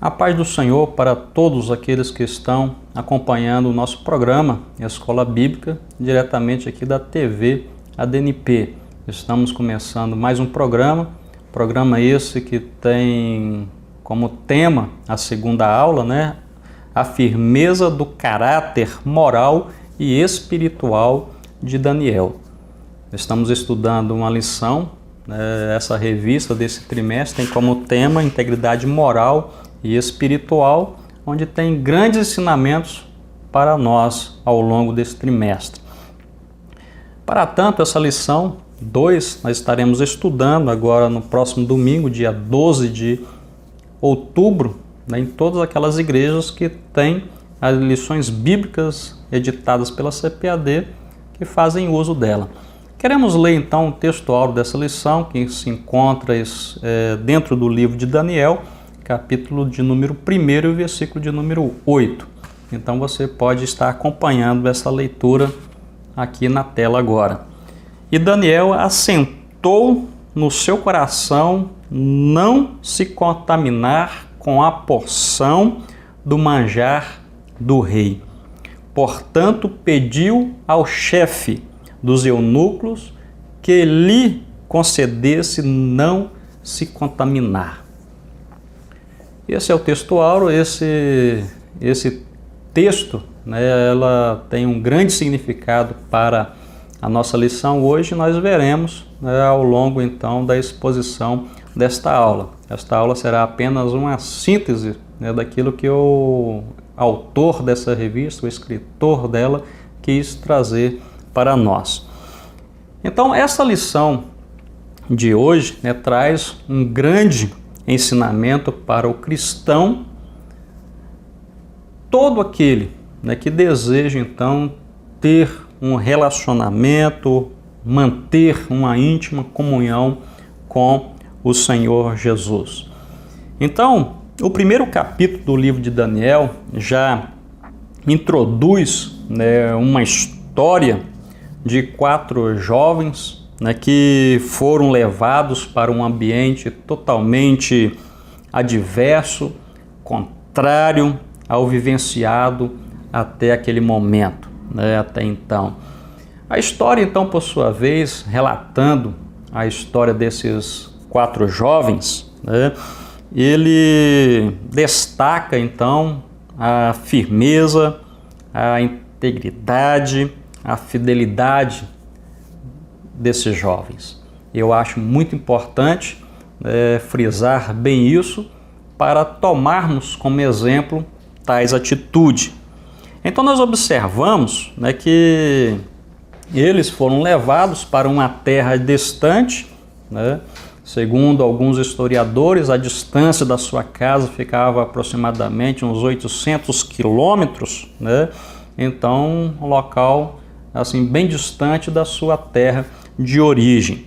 A paz do Senhor para todos aqueles que estão acompanhando o nosso programa Escola Bíblica, diretamente aqui da TV ADNP. Estamos começando mais um programa esse que tem como tema a segunda aula, a firmeza do caráter moral e espiritual de Daniel. Estamos estudando uma lição, essa revista desse trimestre tem como tema integridade moral e espiritual, onde tem grandes ensinamentos para nós ao longo desse trimestre. Para tanto, essa lição 2 nós estaremos estudando agora no próximo domingo, dia 12 de outubro, em todas aquelas igrejas que têm as lições bíblicas editadas pela CPAD que fazem uso dela. Queremos ler então o texto áureo dessa lição, que se encontra dentro do livro de Daniel, capítulo de número 1 e versículo de número 8. Então você pode estar acompanhando essa leitura aqui na tela agora. E Daniel assentou no seu coração não se contaminar com a porção do manjar do rei. Portanto, pediu ao chefe dos eunucos que lhe concedesse não se contaminar. Esse é o texto áureo, esse texto, ela tem um grande significado para a nossa lição hoje. Nós veremos ao longo então da exposição desta aula. Esta aula será apenas uma síntese daquilo que o autor dessa revista, o escritor dela, quis trazer para nós. Então, essa lição de hoje traz um grande ensinamento para o cristão, todo aquele que deseja então ter um relacionamento, manter uma íntima comunhão com o Senhor Jesus. Então, o primeiro capítulo do livro de Daniel já introduz uma história de 4 jovens que foram levados para um ambiente totalmente adverso, contrário ao vivenciado até aquele momento, até então. A história, então, por sua vez, relatando a história desses 4 jovens, ele destaca, então, a firmeza, a integridade, a fidelidade desses jovens. Eu acho muito importante frisar bem isso para tomarmos como exemplo tais atitudes. Então nós observamos que eles foram levados para uma terra distante, segundo alguns historiadores, a distância da sua casa ficava aproximadamente uns 800 quilômetros, então um local assim bem distante da sua terra de origem.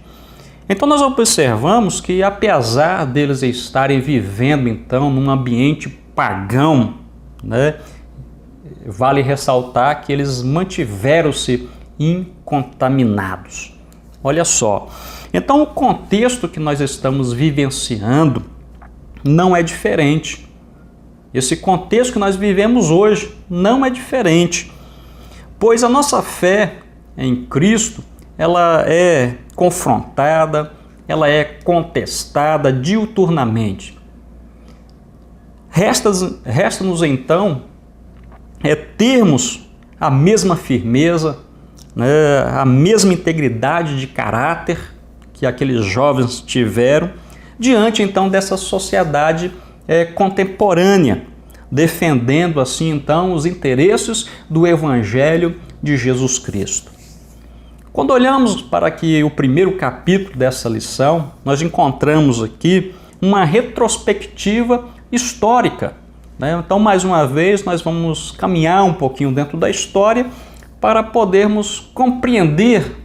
Então nós observamos que apesar deles estarem vivendo então num ambiente pagão, vale ressaltar que eles mantiveram-se incontaminados. Olha só, então o contexto que nós estamos vivenciando não é diferente. Esse contexto que nós vivemos hoje não é diferente, pois a nossa fé em Cristo, ela é confrontada, ela é contestada diuturnamente. Resta-nos então termos a mesma firmeza, a mesma integridade de caráter que aqueles jovens tiveram diante então dessa sociedade contemporânea, defendendo assim então os interesses do Evangelho de Jesus Cristo. Quando olhamos para o primeiro capítulo dessa lição, nós encontramos aqui uma retrospectiva histórica. Então, mais uma vez, nós vamos caminhar um pouquinho dentro da história para podermos compreender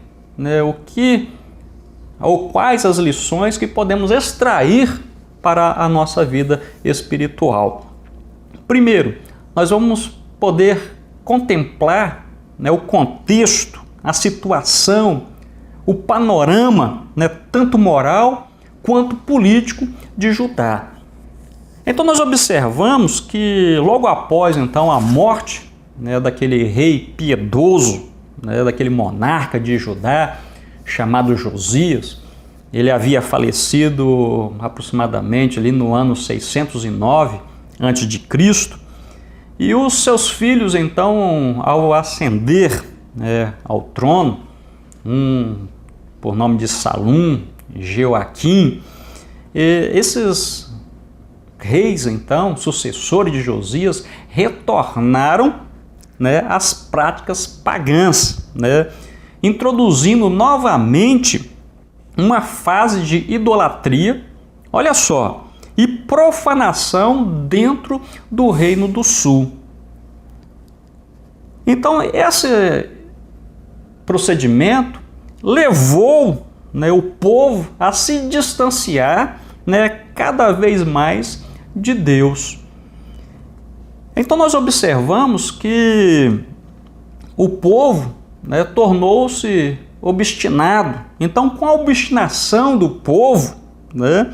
quais as lições que podemos extrair para a nossa vida espiritual. Primeiro, nós vamos poder contemplar o contexto, a situação, o panorama, tanto moral quanto político de Judá. Então nós observamos que logo após então a morte, né, daquele rei piedoso, né, daquele monarca de Judá chamado Josias, ele havia falecido aproximadamente ali no ano 609 a.C., e os seus filhos então, ao ascender, né, ao trono, um por nome de Salum, Joaquim, esses reis então, sucessores de Josias, retornaram, né, às práticas pagãs, né, introduzindo novamente uma fase de idolatria, olha só, e profanação dentro do Reino do Sul. Então, esse procedimento levou, né, o povo a se distanciar, né, cada vez mais de Deus. Então, nós observamos que o povo, né, tornou-se obstinado. Então, com a obstinação do povo, né,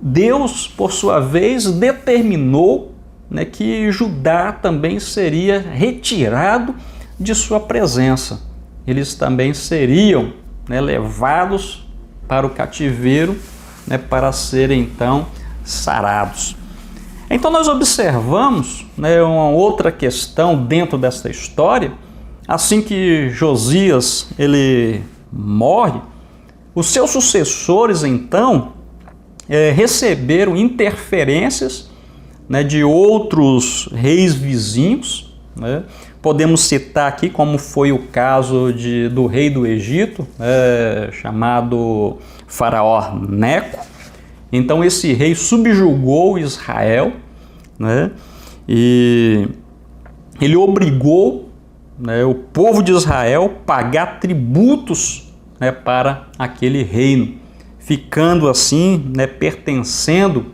Deus, por sua vez, determinou, né, que Judá também seria retirado de sua presença. Eles também seriam, né, levados para o cativeiro, né, para serem então sarados. Então nós observamos, né, uma outra questão dentro dessa história. Assim que Josias ele morre, os seus sucessores então receberam interferências, né, de outros reis vizinhos, né? Podemos citar aqui como foi o caso do rei do Egito, chamado Faraó Neco. Então esse rei subjugou Israel, né? E ele obrigou, né, o povo de Israel a pagar tributos, né, para aquele reino, ficando assim, né, pertencendo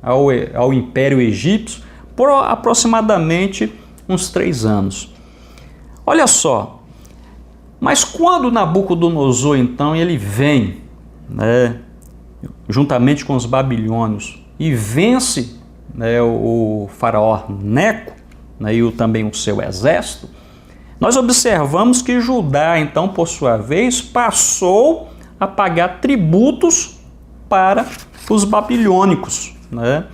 ao Império Egípcio por aproximadamente uns 3 anos. Olha só, mas quando Nabucodonosor então ele vem, né, juntamente com os babilônios e vence, né, o faraó Neco, né, e também o seu exército, nós observamos que Judá então, por sua vez, passou a pagar tributos para os babilônicos, né?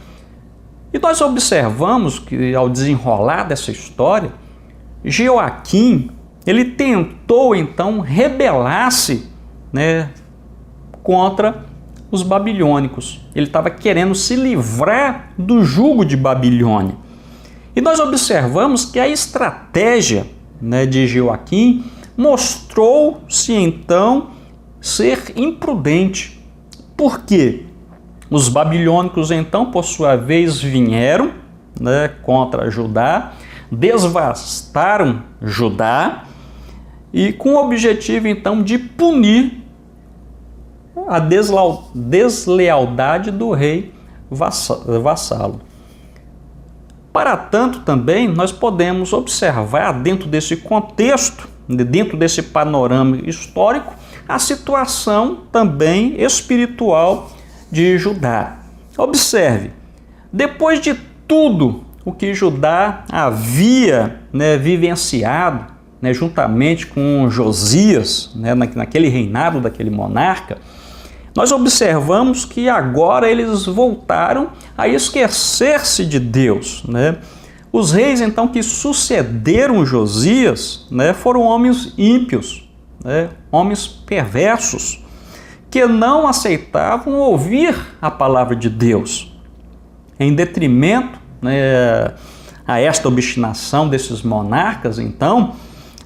E nós observamos que ao desenrolar dessa história, Joaquim ele tentou então rebelar-se, né, contra os babilônicos. Ele estava querendo se livrar do jugo de Babilônia. E nós observamos que a estratégia, né, de Joaquim mostrou-se então ser imprudente. Por quê? Os babilônicos então, por sua vez, vieram, né, contra Judá, devastaram Judá e com o objetivo então de punir a deslealdade do rei vassalo. Para tanto, também nós podemos observar dentro desse contexto, dentro desse panorama histórico, a situação também espiritual de Judá. Observe, depois de tudo o que Judá havia, né, vivenciado, né, juntamente com Josias, né, naquele reinado daquele monarca, nós observamos que agora eles voltaram a esquecer-se de Deus, né? Os reis então que sucederam Josias, né, foram homens ímpios, né, homens perversos, que não aceitavam ouvir a palavra de Deus. Em detrimento, né, a esta obstinação desses monarcas, então,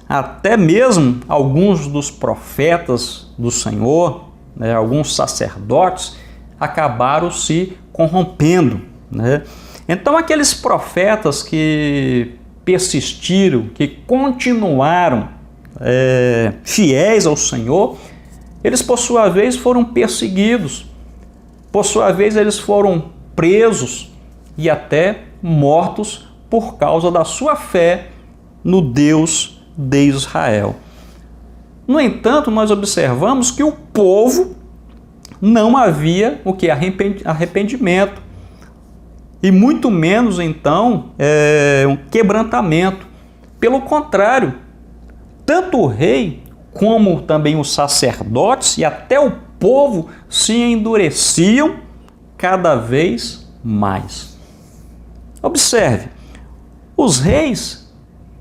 até mesmo alguns dos profetas do Senhor, né, alguns sacerdotes, acabaram se corrompendo, né? Então aqueles profetas que persistiram, que continuaram fiéis ao Senhor, eles por sua vez foram perseguidos, por sua vez eles foram presos e até mortos por causa da sua fé no Deus de Israel. No entanto, nós observamos que o povo não havia o que? Arrependimento. e muito menos então um quebrantamento. Pelo contrário, tanto o rei como também os sacerdotes e até o povo se endureciam cada vez mais. Observe, os reis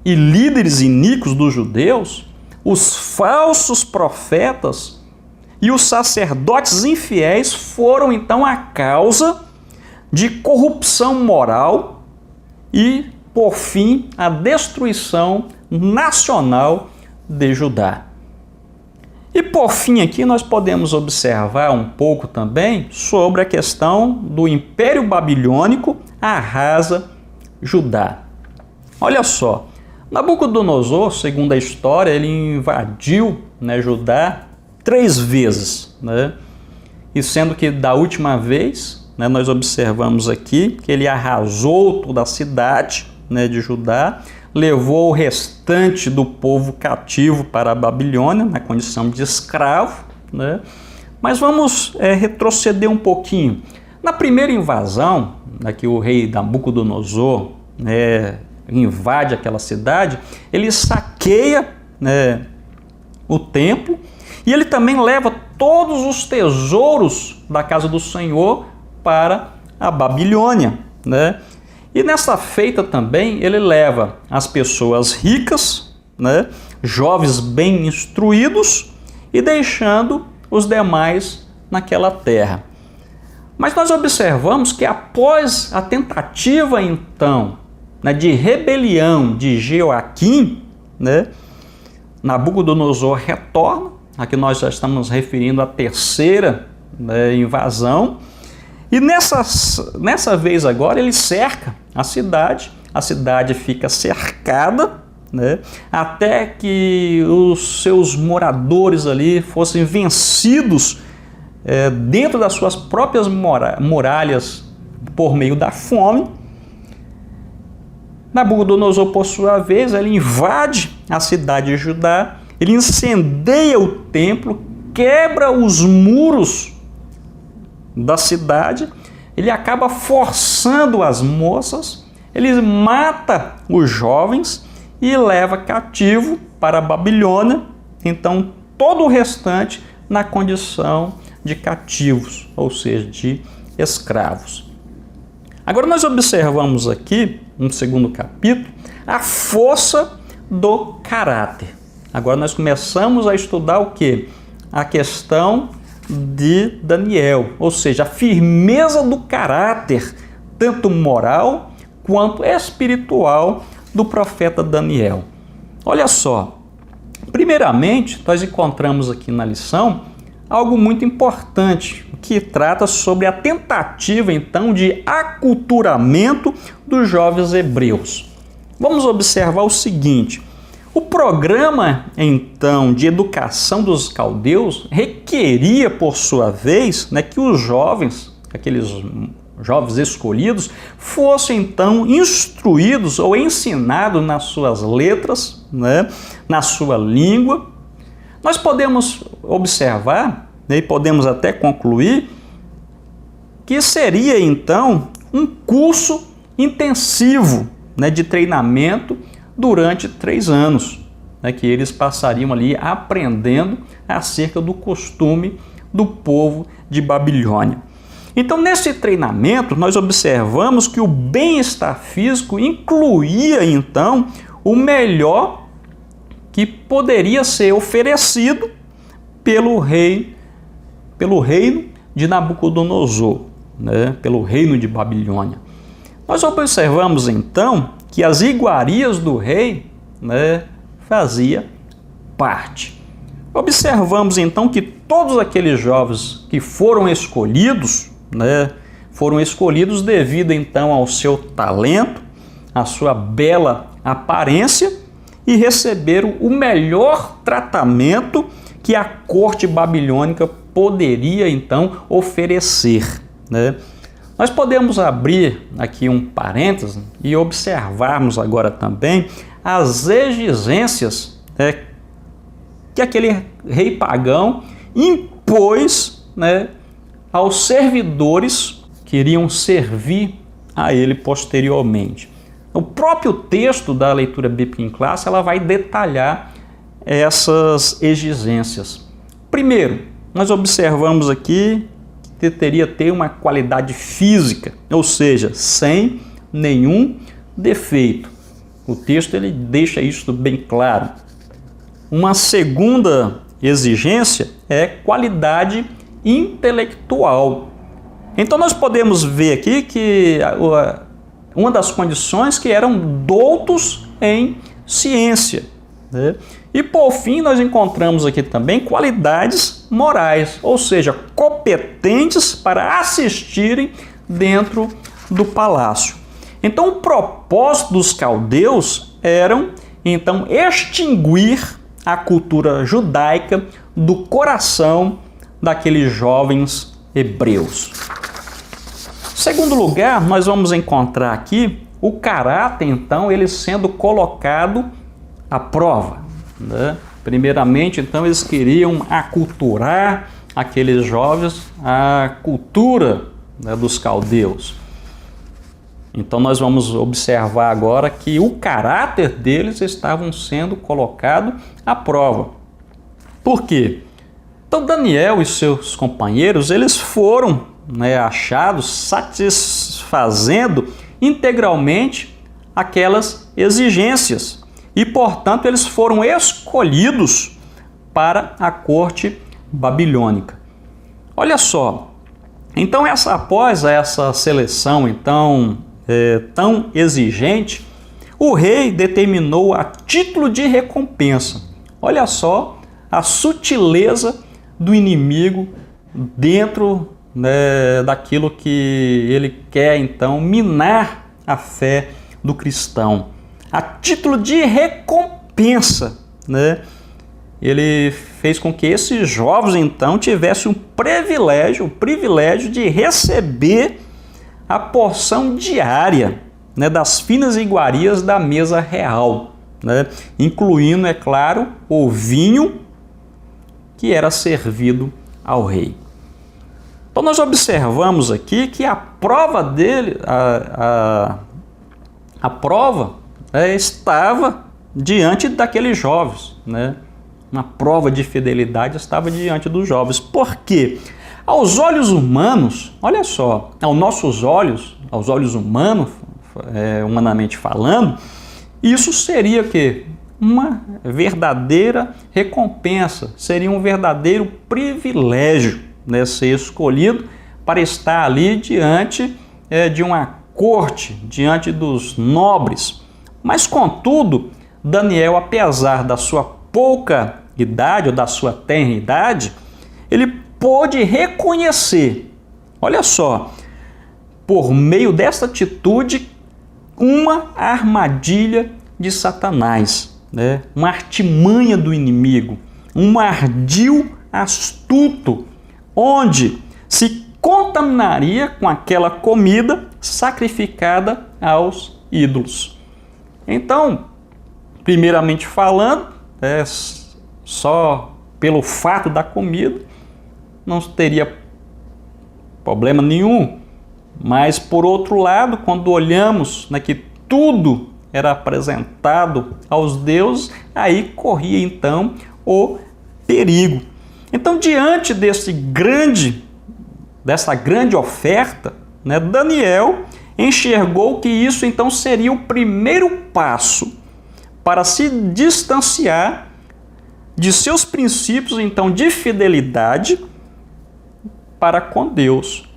e líderes iníquos dos judeus, os falsos profetas e os sacerdotes infiéis foram então a causa de corrupção moral e, por fim, a destruição nacional de Judá. E por fim aqui nós podemos observar um pouco também sobre a questão do Império Babilônico arrasa Judá. Olha só, Nabucodonosor, segundo a história, ele invadiu, Judá 3 vezes, E sendo que da última vez, nós observamos aqui que ele arrasou toda a cidade, de Judá, levou o restante do povo cativo para a Babilônia, na condição de escravo, Mas vamos retroceder um pouquinho. Na primeira invasão, que o rei Nabucodonosor invade aquela cidade, ele saqueia o templo e ele também leva todos os tesouros da casa do Senhor para a Babilônia, E nessa feita também ele leva as pessoas ricas, jovens bem instruídos e deixando os demais naquela terra. Mas nós observamos que após a tentativa então de rebelião de Jeoaquim, Nabucodonosor retorna, aqui nós já estamos referindo à terceira invasão, e nessa vez agora ele cerca a cidade fica cercada, até que os seus moradores ali fossem vencidos dentro das suas próprias muralhas por meio da fome. Nabucodonosor, por sua vez, ele invade a cidade de Judá, ele incendeia o templo, quebra os muros da cidade, ele acaba forçando as moças, ele mata os jovens e leva cativo para a Babilônia, então todo o restante na condição de cativos, ou seja, de escravos. Agora nós observamos aqui, no segundo capítulo, a força do caráter. Agora nós começamos a estudar o quê? A questão de Daniel, ou seja, a firmeza do caráter, tanto moral quanto espiritual, do profeta Daniel. Olha só, primeiramente nós encontramos aqui na lição algo muito importante, que trata sobre a tentativa então de aculturamento dos jovens hebreus. Vamos observar o seguinte: o programa então de educação dos caldeus requeria, por sua vez, que os jovens, aqueles jovens escolhidos, fossem então instruídos ou ensinados nas suas letras, na sua língua. Nós podemos observar, e podemos até concluir, que seria então um curso intensivo de treinamento durante 3 anos, que eles passariam ali aprendendo acerca do costume do povo de Babilônia. Então, nesse treinamento, nós observamos que o bem-estar físico incluía, então, o melhor que poderia ser oferecido pelo reino de Nabucodonosor, pelo reino de Babilônia. Nós observamos, então, que as iguarias do rei fazia parte. Observamos, então, que todos aqueles jovens que foram escolhidos devido, então, ao seu talento, à sua bela aparência, e receberam o melhor tratamento que a corte babilônica poderia, então, oferecer. Nós podemos abrir aqui um parêntese e observarmos agora também as exigências que aquele rei pagão impôs aos servidores que iriam servir a ele posteriormente. O próprio texto da leitura bíblica em classe, ela vai detalhar essas exigências. Primeiro, nós observamos aqui que teria ter uma qualidade física, ou seja, sem nenhum defeito. O texto ele deixa isso bem claro. Uma segunda exigência é qualidade intelectual. Então nós podemos ver aqui que uma das condições que eram doutos em ciência, né? E por fim nós encontramos aqui também qualidades morais, ou seja, competentes para assistirem dentro do palácio. Então o propósito dos caldeus era então extinguir a cultura judaica do coração daqueles jovens hebreus. Segundo lugar, nós vamos encontrar aqui o caráter, então, ele sendo colocado à prova, né? Primeiramente, então, eles queriam aculturar aqueles jovens à cultura, né, dos caldeus. Então, nós vamos observar agora que o caráter deles estavam sendo colocado à prova. Por quê? Então, Daniel e seus companheiros, eles foram, né, achados satisfazendo integralmente aquelas exigências e, portanto, eles foram escolhidos para a corte babilônica. Olha só, então após essa seleção então tão exigente, o rei determinou a título de recompensa. Olha só a sutileza do inimigo dentro, né, daquilo que ele quer então minar a fé do cristão. A título de recompensa, né, ele fez com que esses jovens então tivessem o privilégio de receber a porção diária, né, das finas iguarias da mesa real, né, incluindo, é claro, o vinho que era servido ao rei. Então nós observamos aqui que a prova dele, a prova estava diante daqueles jovens, né? Uma prova de fidelidade estava diante dos jovens. Por quê? Aos olhos humanos, olha só, aos olhos humanos, humanamente falando, isso seria o quê? Uma verdadeira recompensa, seria um verdadeiro privilégio, né, ser escolhido para estar ali diante de uma corte, diante dos nobres. Mas, contudo, Daniel, apesar da sua pouca idade ou da sua tenra idade, ele pôde reconhecer, olha só, por meio dessa atitude, uma armadilha de Satanás, né? Uma artimanha do inimigo, um ardil astuto, onde se contaminaria com aquela comida sacrificada aos ídolos. Então, primeiramente falando, só pelo fato da comida, não teria problema nenhum. Mas, por outro lado, quando olhamos, né, que tudo era apresentado aos deuses, aí corria então o perigo. Então, diante dessa grande oferta, né, Daniel enxergou que isso então seria o primeiro passo para se distanciar de seus princípios então de fidelidade para com Deus.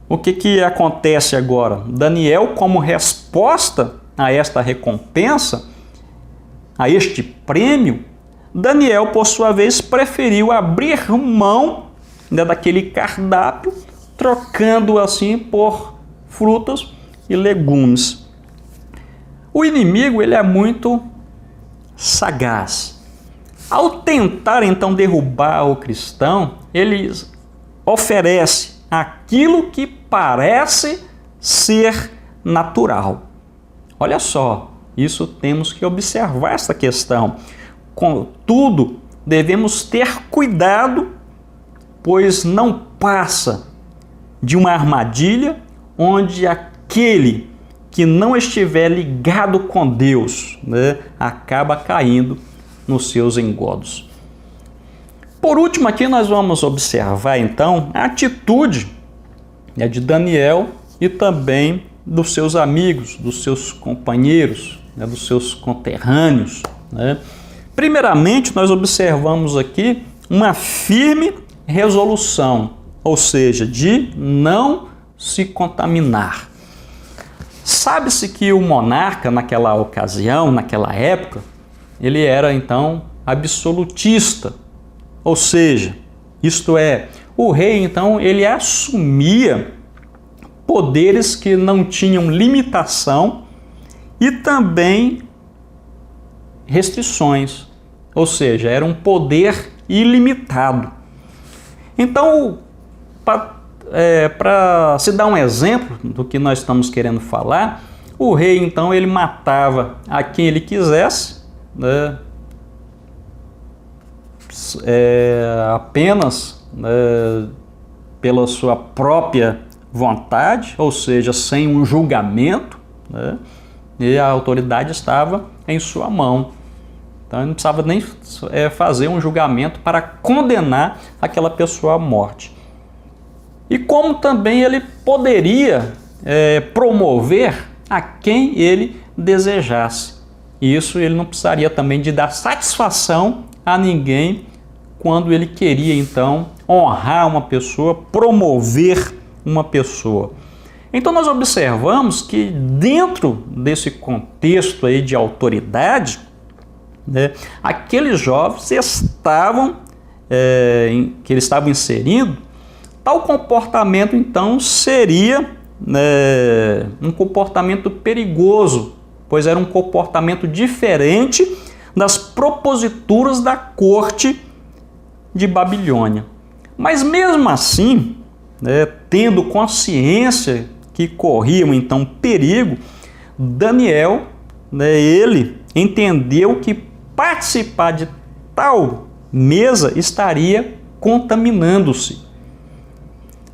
O que acontece agora? Daniel, como resposta a esta recompensa, a este prêmio, Daniel, por sua vez, preferiu abrir mão, né, daquele cardápio, trocando assim por frutas e legumes. O inimigo, ele é muito sagaz. Ao tentar então derrubar o cristão, ele oferece aquilo que parece ser natural. Olha só, isso temos que observar essa questão. Contudo, devemos ter cuidado, pois não passa de uma armadilha onde aquele que não estiver ligado com Deus, né, acaba caindo nos seus engodos. Por último, aqui nós vamos observar então a atitude, né, de Daniel e também dos seus amigos, dos seus companheiros, né, dos seus conterrâneos, né? Primeiramente, nós observamos aqui uma firme resolução, ou seja, de não se contaminar. Sabe-se que o monarca naquela ocasião, naquela época, ele era então absolutista, ou seja, isto é, o rei então ele assumia poderes que não tinham limitação e também restrições, ou seja, era um poder ilimitado. Então, para se dar um exemplo do que nós estamos querendo falar, o rei então ele matava a quem ele quisesse, né, apenas pela sua própria vontade, ou seja, sem um julgamento, né, e a autoridade estava em sua mão. Então ele não precisava nem fazer um julgamento para condenar aquela pessoa à morte. E como também ele poderia promover a quem ele desejasse. E isso ele não precisaria também de dar satisfação a ninguém quando ele queria então honrar uma pessoa, promover uma pessoa. Então nós observamos que dentro desse contexto aí de autoridade, né, aqueles jovens que eles estavam inserindo, tal comportamento então seria, né, um comportamento perigoso, pois era um comportamento diferente das proposituras da corte de Babilônia. Mas mesmo assim, né, tendo consciência que corriam então perigo, Daniel, né, ele entendeu que participar de tal mesa estaria contaminando-se.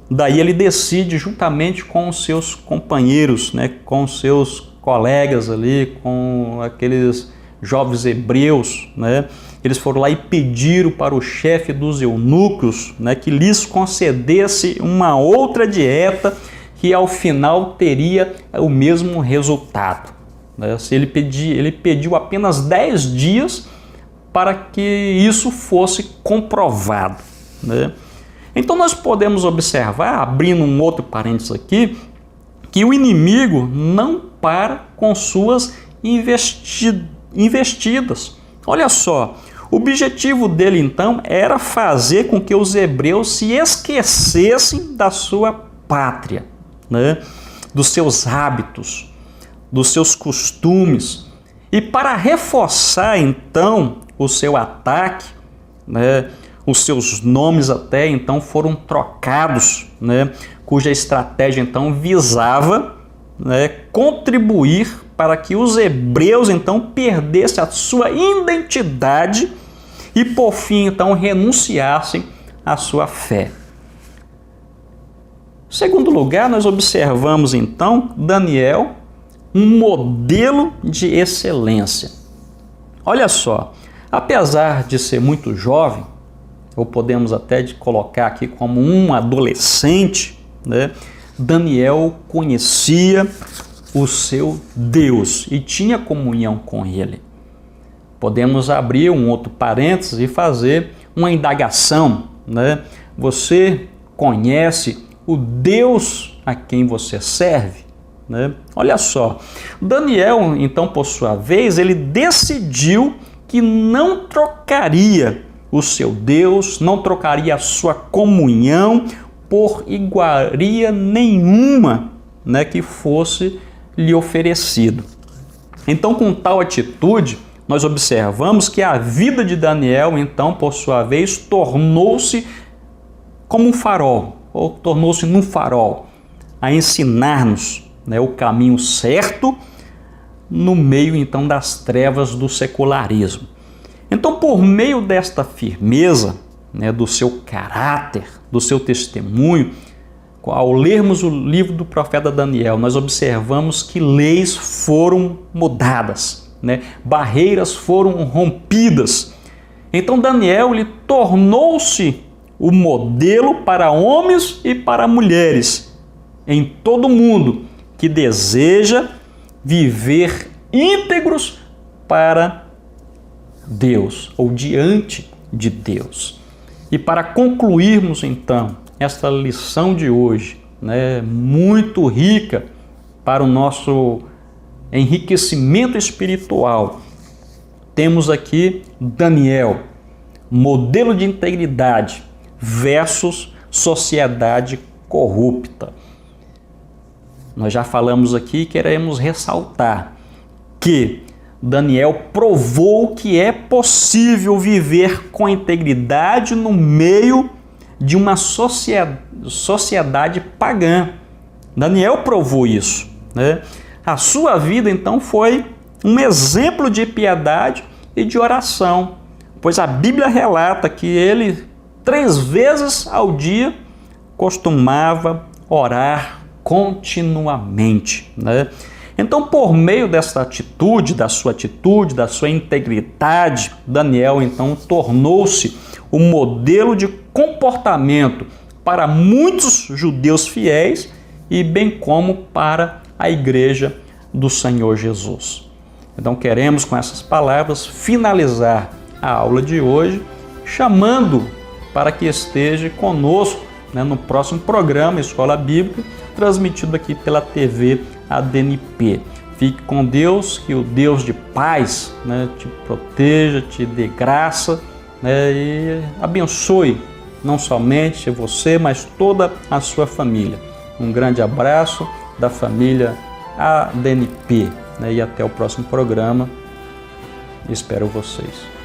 Daí ele decide, juntamente com os seus companheiros, né, com os seus colegas ali, com aqueles jovens hebreus, né, eles foram lá e pediram para o chefe dos eunucos, né, que lhes concedesse uma outra dieta que ao final teria o mesmo resultado. Ele pediu apenas 10 dias para que isso fosse comprovado, né? Então nós podemos observar, abrindo um outro parênteses aqui, que o inimigo não para com suas investidas. Olha só, o objetivo dele então era fazer com que os hebreus se esquecessem da sua pátria, né? Dos seus hábitos, dos seus costumes. E para reforçar então o seu ataque, né, os seus nomes até então foram trocados, né, cuja estratégia então visava, né, contribuir para que os hebreus então perdessem a sua identidade e por fim então renunciassem à sua fé. Em segundo lugar, nós observamos então Daniel, um modelo de excelência. Olha só, apesar de ser muito jovem, ou podemos até colocar aqui como um adolescente, né, Daniel conhecia o seu Deus e tinha comunhão com ele. Podemos abrir um outro parênteses e fazer uma indagação, né? Você conhece o Deus a quem você serve? Né? Olha só, Daniel, então, por sua vez, ele decidiu que não trocaria o seu Deus, não trocaria a sua comunhão por iguaria nenhuma, né, que fosse lhe oferecido. Então, com tal atitude, nós observamos que a vida de Daniel, então, por sua vez, tornou-se como um farol, ou tornou-se num farol, a ensinar-nos, né, o caminho certo no meio então das trevas do secularismo. Então, por meio desta firmeza, né, do seu caráter, do seu testemunho, ao lermos o livro do profeta Daniel, nós observamos que leis foram mudadas, né? Barreiras foram rompidas. Então Daniel ele tornou-se o modelo para homens e para mulheres em todo o mundo que deseja viver íntegros para Deus ou diante de Deus. E para concluirmos então esta lição de hoje, né, muito rica para o nosso enriquecimento espiritual, temos aqui Daniel, modelo de integridade versus sociedade corrupta. Nós já falamos aqui e queremos ressaltar que Daniel provou que é possível viver com integridade no meio de uma sociedade pagã. Daniel provou isso, né? A sua vida, então, foi um exemplo de piedade e de oração, pois a Bíblia relata que ele 3 vezes ao dia costumava orar continuamente, né? Então, por meio dessa atitude, da sua integridade, Daniel então tornou-se o modelo de comportamento para muitos judeus fiéis e bem como para a igreja do Senhor Jesus. Então, queremos com essas palavras finalizar a aula de hoje, chamando para que esteja conosco, né, no próximo programa Escola Bíblica, transmitido aqui pela TV ADNP. Fique com Deus, que o Deus de paz, né, te proteja, te dê graça, né, e abençoe não somente você, mas toda a sua família. Um grande abraço da família ADNP, né, e até o próximo programa. Espero vocês.